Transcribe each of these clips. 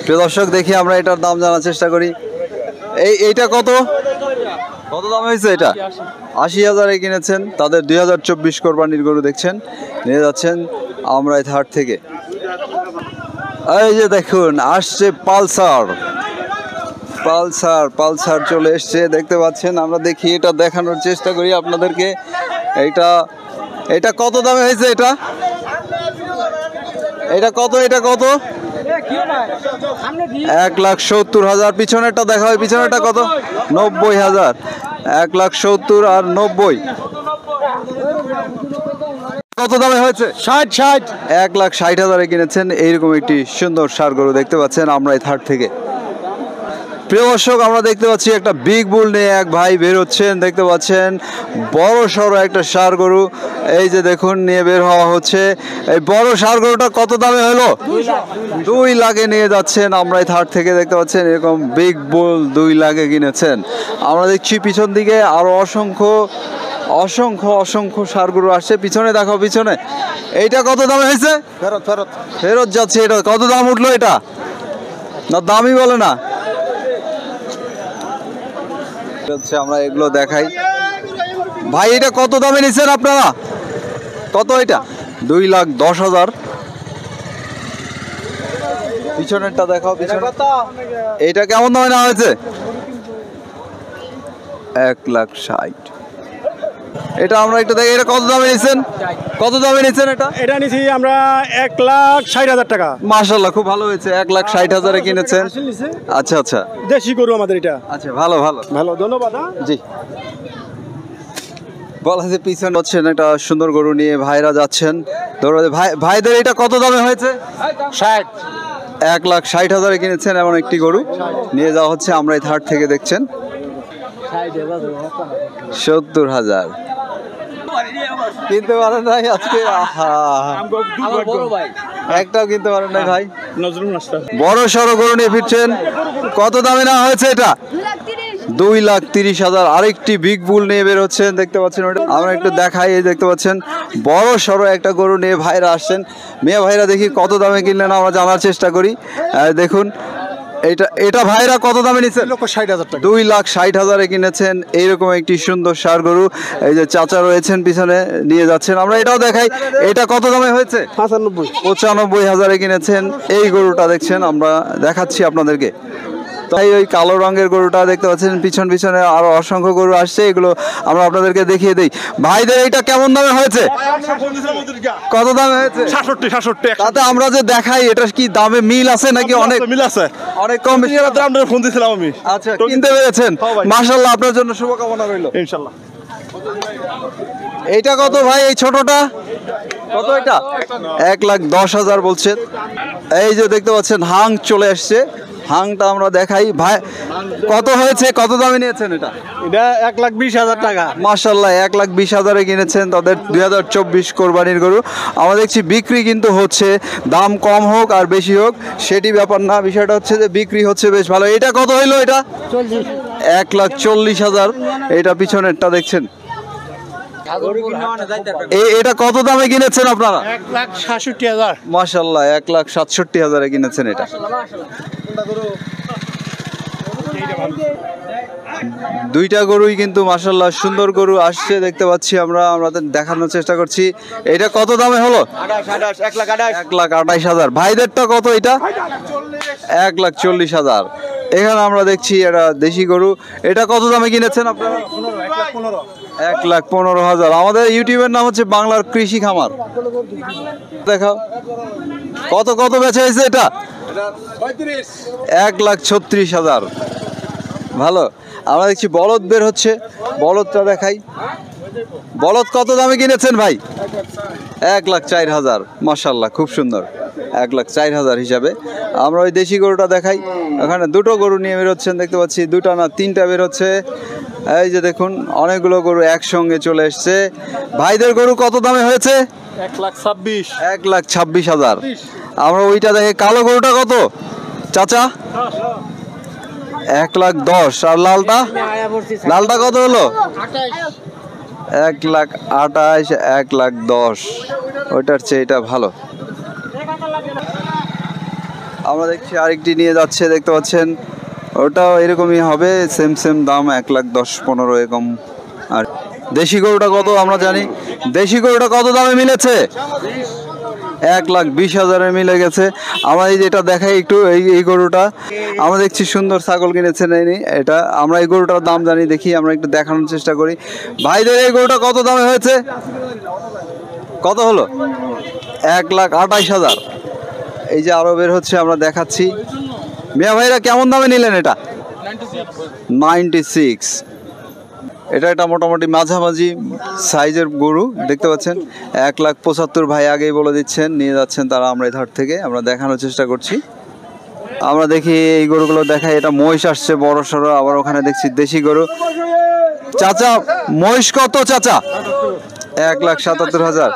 প্রিয় দর্শক, দেখি আমরা এটার দাম জানার চেষ্টা করি। এইটা কত কত দাম হয়েছে? এটা ৮০,০০০-এ কিনেছেন। তাদের ২০২৪ কোরবানির গরু দেখছেন, নিয়ে যাচ্ছেন আমরাইত হাট থেকে। এই যে দেখুন, আসছে পালসার পালসার পালসার চলে এসছে, দেখতে পাচ্ছেন। আমরা দেখি, এটা দেখানোর চেষ্টা করি আপনাদেরকে। এটা কত দামে হয়েছে? এটা কত? ১,৭০,০০০। পিছনেরটা দেখা হয়, পিছনেরটা কত? ৯০,০০০। ১,৭০,০০০ আর ৯০। কত দামে হয়েছে? ৬০। ১,৬০,০০০-এ কিনেছেন এইরকম একটি সুন্দর ষাঁড় গরু, দেখতে পাচ্ছেন আমরাইত হাট থেকে। প্রিয় দর্শক, আমরা দেখতে পাচ্ছি একটা বিগ বুল নিয়ে এক ভাই বের হচ্ছেন, দেখতে পাচ্ছেন বড় সড়ো একটা ষাঁড় গরু। এই যে দেখুন, নিয়ে বের হওয়া হচ্ছে। এই বড় ষাঁড় গরুটা কত দামে হলো? 2 লাখে নিয়ে যাচ্ছেন আমরাইত হাট থেকে, দেখতে পাচ্ছেন এরকম বিগ বুল 2 লাখে কিনেছেন। আমরা দেখছি পিছন দিকে আরো অসংখ্য অসংখ্য অসংখ্য ষাঁড় গরু আসছে। পিছনে দেখো, পিছনে। এইটা কত দামে হয়েছে? ফেরত যাচ্ছে। এটা কত দাম উঠলো? এটা না দামই বলে না। আমরা এগুলো দেখাই। ভাই, এটা কত দামে নিচ্ছেন আপনারা? কত এটা? 2,10,000। পিছনেরটা দেখাও, পিছনে। এটা কেমন দামে নেওয়া হয়েছে? 1,60,000। এটা আমরা একটু দেখি, এটা কত দামে নিচ্ছেন? কত দামে নিচ্ছেন এটা? এটা নিছি আমরা ১,৬০,০০০ টাকা। মাশাআল্লাহ, খুব ভালো হয়েছে। 1,60,000-এ কিনেছেন। আচ্ছা আচ্ছা, দেশি গরু আমাদের এটা। আচ্ছা, ভালো ভালো ভালো, ধন্যবাদ। জি। বলা যে পিছনে হচ্ছেন একটা সুন্দর গরু নিয়ে ভাইরা যাচ্ছেন। ভাইদের এটা কত দামে হয়েছে? ৬০। 1,60,000-এ কিনেছেন এমন একটি গরু, নিয়ে যাওয়া হচ্ছে আমরাইত হাট থেকে, দেখছেন। ৭০,০০০ কিনতে পারেন নাই আজকে? একটাও কিনতে পারেন নাই ভাই। বড় সড়ো গরু নিয়ে ফিরছেন। কত দামে নেওয়া হয়েছে এটা? 2,30,000। আরেকটি বিগ বুল নিয়ে বের হচ্ছেন, দেখতে পাচ্ছেন। ওটা আমরা একটু দেখাই। এই দেখতে পাচ্ছেন বড় সড়ো একটা গরু নিয়ে ভাইরা আসছেন। মেয়ে ভাইরা দেখি কত দামে কিনলেন, আমরা জানার চেষ্টা করি। দেখুন, এটা ভাইরা কত দামে নিচ্ছেন? 2,60,000-এ কিনেছেন এইরকম একটি সুন্দর ষাঁড় গরু। এই যে চাচা রয়েছেন পিছনে, নিয়ে যাচ্ছেন। আমরা এটাও দেখাই। এটা কত দামে হয়েছে? 95,000-এ কিনেছেন এই গরুটা, দেখছেন। আমরা দেখাচ্ছি আপনাদেরকে। তাই ওই কালো রঙের গরুটা দেখতে পাচ্ছেন, পিছনে আরো অসংখ্য গরু আসছে, এগুলো আমরা আপনাদেরকে দেখিয়ে দিই। ভাইদের এইটা কেমন দামে হয়েছে? কত দামে হয়েছে? ৬৭। তাতে আমরা যে দেখাই, এটা কি দামে মিল আছে নাকি? অনেক মিল আছে, অনেক কম বেশি। ফোন দিয়েছিলাম আমি। আচ্ছা, কিনতে পেরেছেন। মাশাআল্লাহ, আপনার জন্য শুভকামনা রইল ইনশাআল্লাহ। এইটা কত ভাই? এই ছোটটা কত? এটা 1,10,000 বলছেন। এই যে দেখতে পাচ্ছেন হাং চলে আসছে, হাংটা আমরা দেখাই। ভাই কত হয়েছে? কত দামে নিয়েছেন এটা? এটা 1,20,000 টাকা। মাশাআল্লাহ, 1,20,000-এ কিনেছেন তাদের 2024 কোরবানির গরু। আমরা দেখছি বিক্রি কিন্তু হচ্ছে, দাম কম হোক আর বেশি হোক সেটি ব্যাপার না, বিষয়টা হচ্ছে যে বিক্রি হচ্ছে বেশ ভালো। এটা কত হইলো? এটা 1,40,000। এটা পিছনেরটা দেখছেন। এটা কত দামে কিনেছেন আপনারা? 1,67,000। মাশাআল্লাহ, 1,67,000-এ কিনেছেন এটা। দুইটা গরুই কিন্তু মাশাআল্লাহ সুন্দর গরু আসছে, দেখতে পাচ্ছি। আমরা দেখানোর চেষ্টা করছি। এটা কত দামে হলো? 1,28,000। ভাইদেরটা কত? এটা 1,40,000। এখানে আমরা দেখছি এটা দেশি গরু। এটা কত দামে কিনেছেন আপনারা? 1,15,000। আমাদের ইউটিউবের নাম হচ্ছে বাংলার কৃষি খামার। দেখাও কত কত বেচা হয়েছে এটা? 1,36,000। ভালো। আমরা দেখছি বলদ বের হচ্ছে, বলদটা দেখাই। বলদ কত দামে কিনেছেন ভাই? 1,04,000। মাশাআল্লাহ, খুব সুন্দর। 1,04,000 হিসাবে। আমরা ওই দেশি গরুটা দেখাই। ওখানে দুটো গরু নিয়ে বেরোচ্ছেন, দেখতে পাচ্ছি। দুটা না তিনটা বেরোচ্ছে। এই যে দেখুন, অনেকগুলো গরু একসঙ্গে চলে এসছে। ভাইদের গরু কত দামে হয়েছে? 1,26,000। 1,26,000। আমরা ওইটা দেখে। কালো গরুটা কত চাচা? 1,10,000। আর লালটা? লালটা কত হলো? 1,28,000, 1,10,000। ওইটার চেয়ে এটা ভালো। আমরা দেখছি আরেকটি নিয়ে যাচ্ছে, দেখতে পাচ্ছেন ওটাও এরকমই হবে, সেম সেম দাম 1,10,15 এরকম। আর দেশি গরুটা কত আমরা জানি, দেশি গরুটা কত দামে মিলেছে? 1,20,000 মিলে গেছে। আমরা এই যেটা দেখাই একটু, এই গরুটা আমরা দেখছি সুন্দর ছাগল কিনেছেন এটা, আমরা এই গরুটার দাম জানি, দেখি আমরা একটু দেখানোর চেষ্টা করি। ভাইদের এই গরুটা কত দামে হয়েছে, কত হলো? 1,28,000। এই যে আরো বের হচ্ছে, আমরা দেখাচ্ছি। মিয়া ভাইরা কেমন দামে নিলেন এটা? 96। এটা একটা মোটামুটি মাঝামাঝি সাইজের গরু দেখতে পাচ্ছেন। 1,75,000 ভাই আগেই বলে দিচ্ছেন, নিয়ে যাচ্ছেন তারা আমরা এই ধার থেকে। আমরা দেখানোর চেষ্টা করছি, আমরা দেখি এই গরুগুলো দেখাই। এটা মহিষ আসছে বড় সড়ো, আবার ওখানে দেখছি দেশি গরু। চাচা মহিষ কত চাচা? 1,77,000।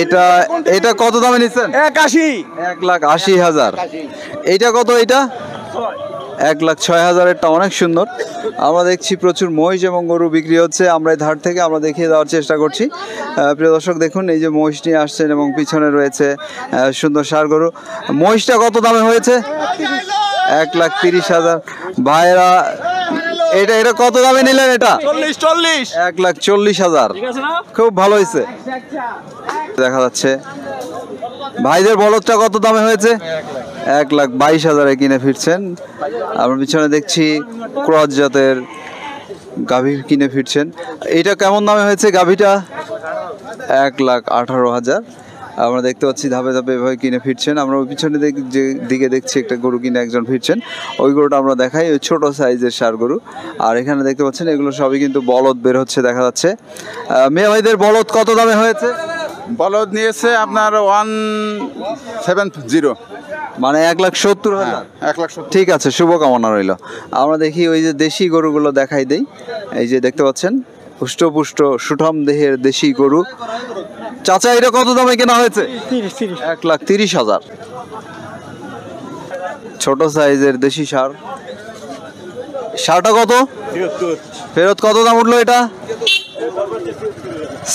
এটা এটা কত দামে নিচ্ছেন? 1,80,000। এইটা কত? এটা 1,06,000। এটা অনেক সুন্দর। আমরা দেখছি প্রচুর মহিষ এবং গরু বিক্রি হচ্ছে আমরা এই ধার থেকে, আমরা দেখিয়ে দেওয়ার চেষ্টা করছি। প্রিয় দর্শক দেখুন, এই যে মহিষ নিয়ে আসছেন এবং পিছনে রয়েছে সুন্দর ষাঁড় গরু। মহিষটা কত দামে হয়েছে? 1,30,000। ভাইরা এটা এটা কত দামে নিলেন? এটা 1,40,000। খুব ভালো হয়েছে। দেখা যাচ্ছে ভাইদের বলদটা কত দামে হয়েছে? 1,22,000 কিনে ফিরছেন। আমরা পিছনে দেখছি ক্রস জাতের গাভী কিনে ফিরছেন। এটা কেমন দামে হয়েছে গাভীটা? 1,18,000। আমরা দেখতে পাচ্ছি ধাপে ধাপে এভাবে কিনে ফিরছেন। আমরা ওই পিছনে যে দিকে দেখছি একটা গরু কিনে একজন ফিরছেন, ওই গরুটা আমরা দেখাই, ওই ছোট সাইজের ষাঁড় গরু। আর এখানে দেখতে পাচ্ছেন এগুলো সবই কিন্তু বলদ বের হচ্ছে দেখা যাচ্ছে। মেয়ে ভাইদের বলদ কত দামে হয়েছে? বলদ নিয়েছে আপনার 170, মানে 1,70,000। 1,70,000। ঠিক আছে, শুভকামনা রইল। আমরা দেখি ওই যে দেশি গরুগুলো দেখাই দেই। এই যে দেখতে পাচ্ছেন হুষ্টপুষ্ট সুঠাম দেহের দেশি গরু। চাচা এটা কত দামে কেনা হয়েছে? 1,30,000। ছোট সাইজের দেশি ষাঁড়। ষাঁড়টা কত ফেরত? কত দাম উঠলো এটা?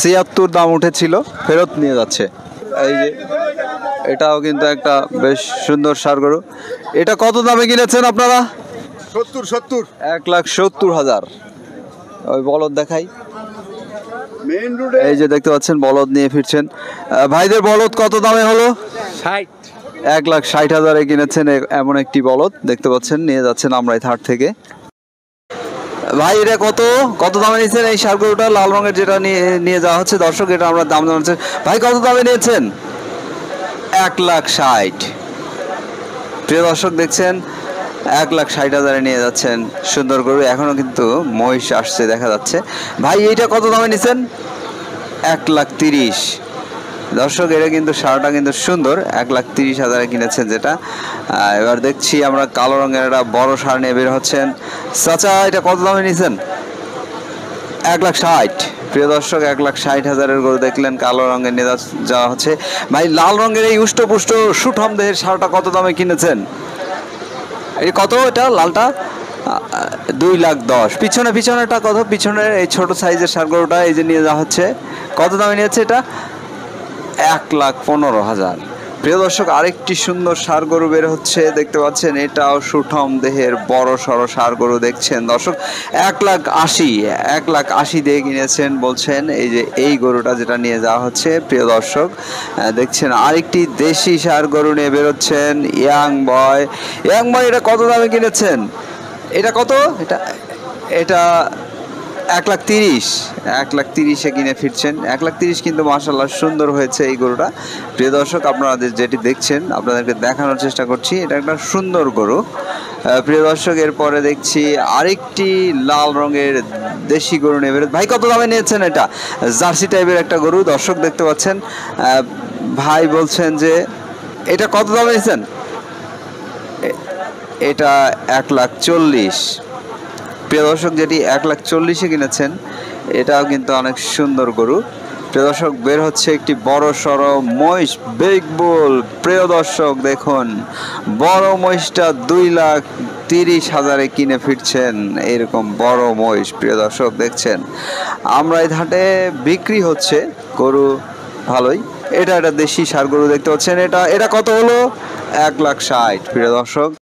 76 দাম উঠেছিল, ফেরত নিয়ে যাচ্ছে। এই যে এটাও কিন্তু একটা বেশ সুন্দর ষাঁড় গরু। এটা কত দামে কিনেছেন আপনারা? 70। 1,70,000। ওই বলদ দেখাই, মেইন রোডে এই যে দেখতে পাচ্ছেন বলদ নিয়ে ফিরছেন। ভাইদের বলদ কত দামে হলো? 1,60,000 কিনেছেন এমন একটি বলদ দেখতে পাচ্ছেন, নিয়ে যাচ্ছেন আমরা এই হাট থেকে। ভাই এটা কত কত দামে নিয়েছেন এই ষাঁড় গরুটা লাল রঙের, যেটা নিয়ে যাওয়া হচ্ছে? দর্শক এটা আমরা দাম জানাচ্ছি। ভাই কত দামে নিয়েছেন? 1,60,000। প্রিয় দর্শক দেখছেন 1,60,000 নিয়ে যাচ্ছেন সুন্দর গরু। এখনো কিন্তু মহিষ আসছে দেখা যাচ্ছে। ভাই এইটা কত দামে নিছেন? 1,30,000। দর্শক এটা কিন্তু ষাঁড়টা কিন্তু সুন্দর, 1,30,000 কিনেছেন যেটা। এবার দেখছি আমরা কালো রঙের একটা বড় ষাঁড় নিয়ে বের হচ্ছেন। চাচা এটা কত দামে নিছেন? 1,60,000। প্রিয় দর্শক 1,60,000 গরু দেখলেন, কালো রঙের নিয়ে যাওয়া হচ্ছে। ভাই লাল রঙের এই উষ্টপুষ্ট সুঠাম দেহের ষাঁড়টা কত দামে কিনেছেন? এই কত? এটা লালটা 2,10,000। পিছনেটা কত? পিছনের এই ছোট সাইজের ষাঁড় গরুটা এই যে নিয়ে যাওয়া হচ্ছে, কত দামে নিয়েছে এটা? 1,15,000। প্রিয় দর্শক আরেকটি সুন্দর ষাঁড় গরু বের হচ্ছে দেখতে পাচ্ছেন, এটাও সুঠাম দেহের বড় সড়ো ষাঁড় গরু দেখছেন দর্শক। 1,80,000 দিয়ে কিনেছেন বলছেন। এই যে এই গরুটা যেটা নিয়ে যাওয়া হচ্ছে প্রিয় দর্শক দেখছেন, আরেকটি দেশি ষাঁড় গরু নিয়ে বেরোচ্ছেন ইয়াং বয়। এটা কত দামে কিনেছেন? এটা কত? এটা 1,30,000 কিনে ফিরছেন। 1,30,000 কিন্তু মাশাআল্লাহ সুন্দর হয়েছে এই গরুটা। প্রিয় দর্শক আপনাদের যেটি দেখছেন আপনাদেরকে দেখানোর চেষ্টা করছি, এটা একটা সুন্দর গরু। প্রিয় দর্শক এরপরে দেখছি আরেকটি লাল রঙের দেশি গরু নেবে। ভাই কত দামে নিয়েছেন? এটা জার্সি টাইপের একটা গরু দর্শক দেখতে পাচ্ছেন। ভাই বলছেন যে এটা কত দামে নিয়েছেন? এটা 1,40,000। প্রিয় দর্শক যেটি 1,40,000 কিনেছেন, এটাও কিন্তু অনেক সুন্দর গরু। প্রিয় দর্শক বের হচ্ছে একটি বড় সড়ো মহিষ, বিগ বুল। প্রিয় দর্শক দেখুন বড় মহিষটা 2,30,000 কিনে ফিরছেন, এরকম বড় মহিষ প্রিয় দর্শক দেখছেন। আমরা এই হাটে বিক্রি হচ্ছে গরু ভালোই। এটা একটা দেশি ষাঁড় গরু দেখতে পাচ্ছেন। এটা কত হলো? 1,60,000 প্রিয় দর্শক।